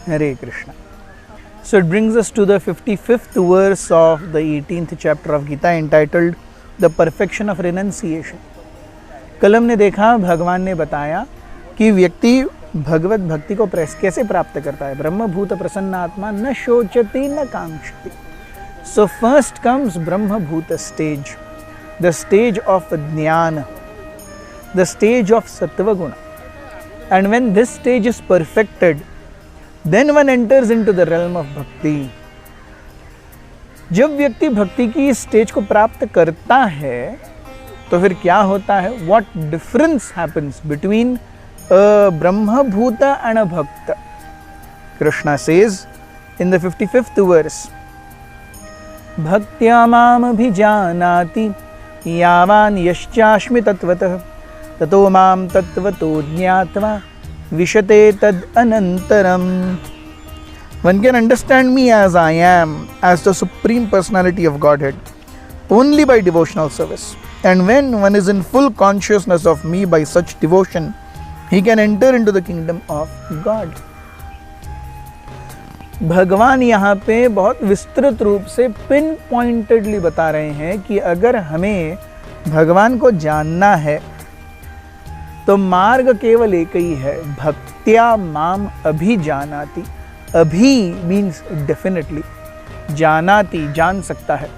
Hare Krishna. So it brings us to the 55th verse of the 18th chapter of Gita entitled The Perfection of Renunciation. कल हमने देखा, भगवान ने बताया कि व्यक्ति भगवत भक्ति को कैसे प्राप्त करता है. ब्रह्मभूत प्रसन्नात्मा न शोचति न कांक्षति. So first comes Brahmabhuta stage, the stage of Jnana, the stage of Sattva Guna. And when this stage is perfected, then one enters into the realm of Bhakti. जब व्यक्ति भक्ति की इस स्टेज को प्राप्त करता है तो फिर क्या होता है? What difference happens between a Brahmabhuta and a Bhakta? Krishna says in the 55th verse, Bhaktya mam abhijanati yavan yaschashmi tatvatah tato mam tatvato jnatva vishate tad anantaram. One can understand me as I am, as the Supreme Personality of Godhead, only by devotional service. And when one is in full consciousness of me by such devotion, he can enter into the kingdom of God. भगवान यहाँ पे बहुत विस्तृत रूप से pin pointedly बता रहे हैं कि अगर हमें भगवान को जानना है तो मार्ग केवल एक ही है, भक्त्या माम अभिजानाति. अभी मीन्स डेफिनेटली, जानाति जान सकता है.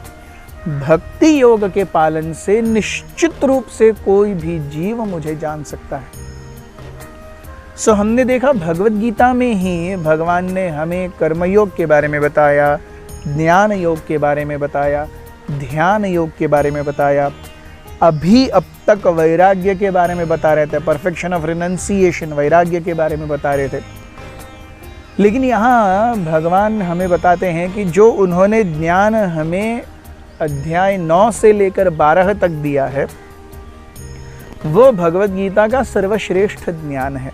भक्ति योग के पालन से निश्चित रूप से कोई भी जीव मुझे जान सकता है. सो हमने देखा भगवत गीता में ही भगवान ने हमें कर्मयोग के बारे में बताया, ज्ञान योग के बारे में बताया, ध्यान योग के बारे में बताया. अभी अब तक वैराग्य के बारे में बता रहे थे, परफेक्शन ऑफ रिनंसिएशन, वैराग्य के बारे में बता रहे थे. लेकिन यहाँ भगवान हमें बताते हैं कि जो उन्होंने ज्ञान हमें अध्याय 9 से लेकर 12 तक दिया है वो भगवत गीता का सर्वश्रेष्ठ ज्ञान है.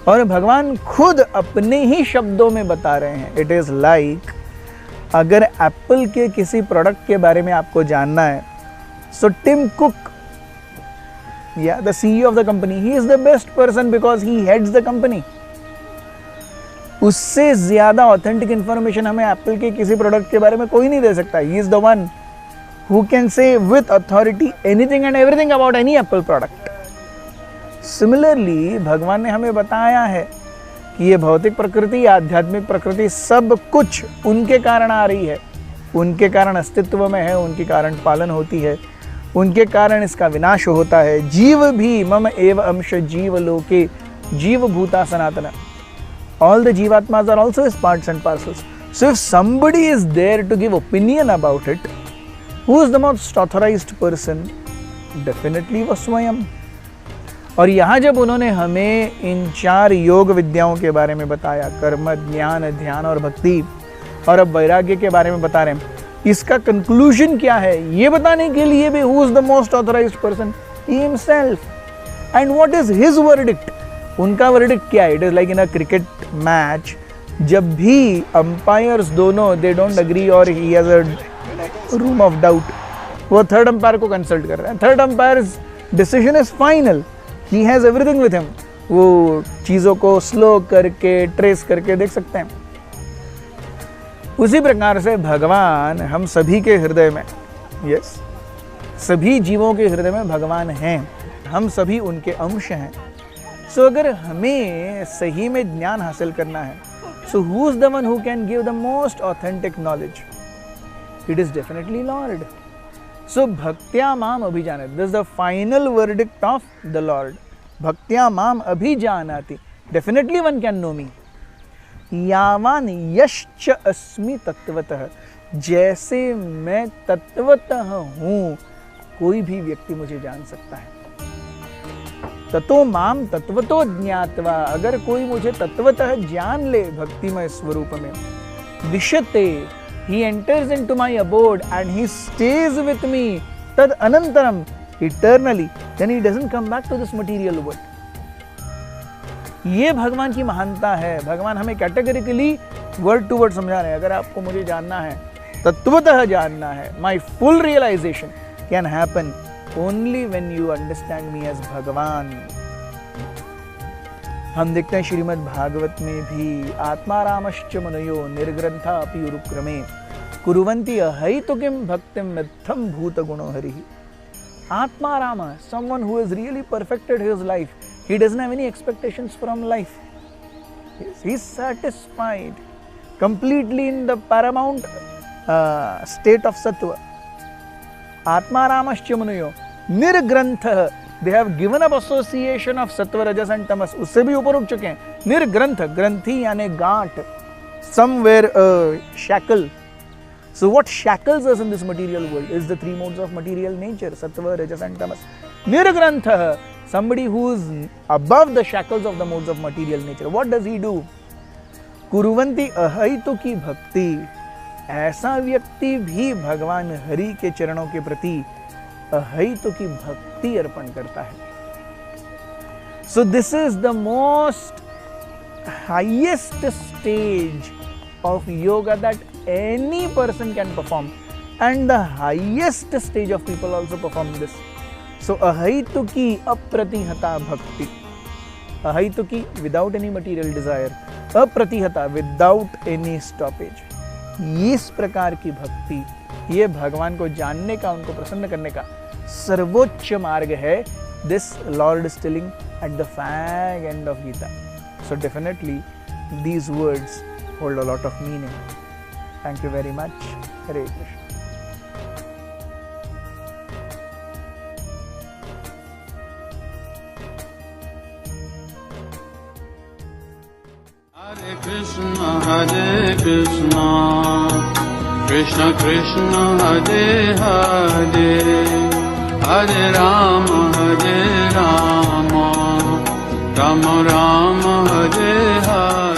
और भगवान खुद अपने ही शब्दों में बता रहे हैं. इट इज़ लाइक अगर एप्पल के किसी प्रोडक्ट के बारे में आपको जानना है, so Tim Cook, the CEO of the company, he is the best person because he heads the company. उससे ज्यादा ऑथेंटिक इंफॉर्मेशन हमें एप्पल के किसी प्रोडक्ट के बारे में कोई नहीं दे सकता. ही is the one who can say with authority anything and everything about any Apple product. Similarly भगवान ने हमें बताया है कि ये भौतिक प्रकृति, आध्यात्मिक प्रकृति, सब कुछ उनके कारण आ रही है, उनके कारण अस्तित्व में है, उनके कारण पालन होती है, उनके कारण इसका विनाश होता है. जीव भी मम एव अंश जीव लोके जीव भूता सनातना. All the jivatmas are also his parts and parcels. So if somebody is there to give opinion about it, who is the most authorized person? Definitely वो स्वयं. और यहाँ जब उन्होंने हमें इन 4 योग विद्याओं के बारे में बताया, कर्म, ज्ञान, ध्यान और भक्ति, और अब वैराग्य के बारे में बता रहे हैं, इसका कंक्लूजन क्या है ये बताने के लिए भी who is the most authorized person? He himself. And what is his verdict? उनका वर्डिक्ट क्या है? It is like in a cricket match, जब भी अंपायर्स दोनों दे डोंट एग्री और he has a room of doubt, वो third umpire को consult कर रहे हैं. Third umpires decision is final, he has everything with him. वो चीज़ों को स्लो करके ट्रेस करके देख सकते हैं. उसी प्रकार से भगवान हम सभी के हृदय में, यस, सभी जीवों के हृदय में भगवान हैं, हम सभी उनके अंश हैं. सो अगर हमें सही में ज्ञान हासिल करना है, so who is the one who can give the most authentic knowledge? It is definitely Lord. So भक्त्या माम अभिजानाति, this is the final verdict of the Lord. भक्त्या माम अभिजानाति, definitely one can know me. यावान यश्च अस्मि तत्वतः, जैसे मैं तत्वतः हूँ कोई भी व्यक्ति मुझे जान सकता है. ततो माम तत्वतो ज्ञात्वा, अगर कोई मुझे तत्वतः जान ले भक्तिमय स्वरूप में, विशते, he enters into my abode and he stays with me tad anantaram, eternally, then he doesn't come back to this material world. ये भगवान की महानता है. भगवान हमें कैटेगरिकली वर्ड टू वर्ड समझा रहे हैं. अगर आपको मुझे जानना है, तत्वतः जानना है, my full realization can happen only when you understand me as Bhagavan. हम देखते हैं श्रीमद् भागवत में भी आत्मारामश्च मनयो निर्ग्रंथा अपि उरुक्रमे कुर्वन्ति अहैतुकीं भक्तिं मिथ्यं भूत गुणो Hari. Atmarama, someone who has really perfected his life. He doesn't have any expectations from life. He's satisfied completely in the paramount state of sattva. Atmaramascha munayo nirgrantha. They have given up association of sattva, rajas and tamas. उससे भी ऊपर उठ चुके हैं. निर्ग्रंथ, ग्रंथि यानी गांठ. Somewhere a shackle. So what shackles us in this material world is the three modes of material nature, sattva, rajas and tamas. Nirgrantha, somebody who is above the shackles of the modes of material nature. What does he do? कुर्वन्ति अहैतुकी भक्ति. ऐसा व्यक्ति भी भगवान हरि के चरणों के प्रति अहैतुकी भक्ति अर्पण करता है. So this is the most highest stage of yoga that any person can perform, and the highest stage of people also perform this. So ahaituki apratihata bhakti. Ahaituki without any material desire, apratihata without any stoppage. इस प्रकार की भक्ति, ये भगवान को जानने का, उनको प्रसन्न करने का सर्वोच्च मार्ग है. This Lord is telling at the fag end of Gita. So definitely these words hold a lot of meaning. Thank you very much. Hare Krishna. Hare Krishna, Krishna Krishna, Hare Hare, Hare Rama, Rama Rama, Hare Hare.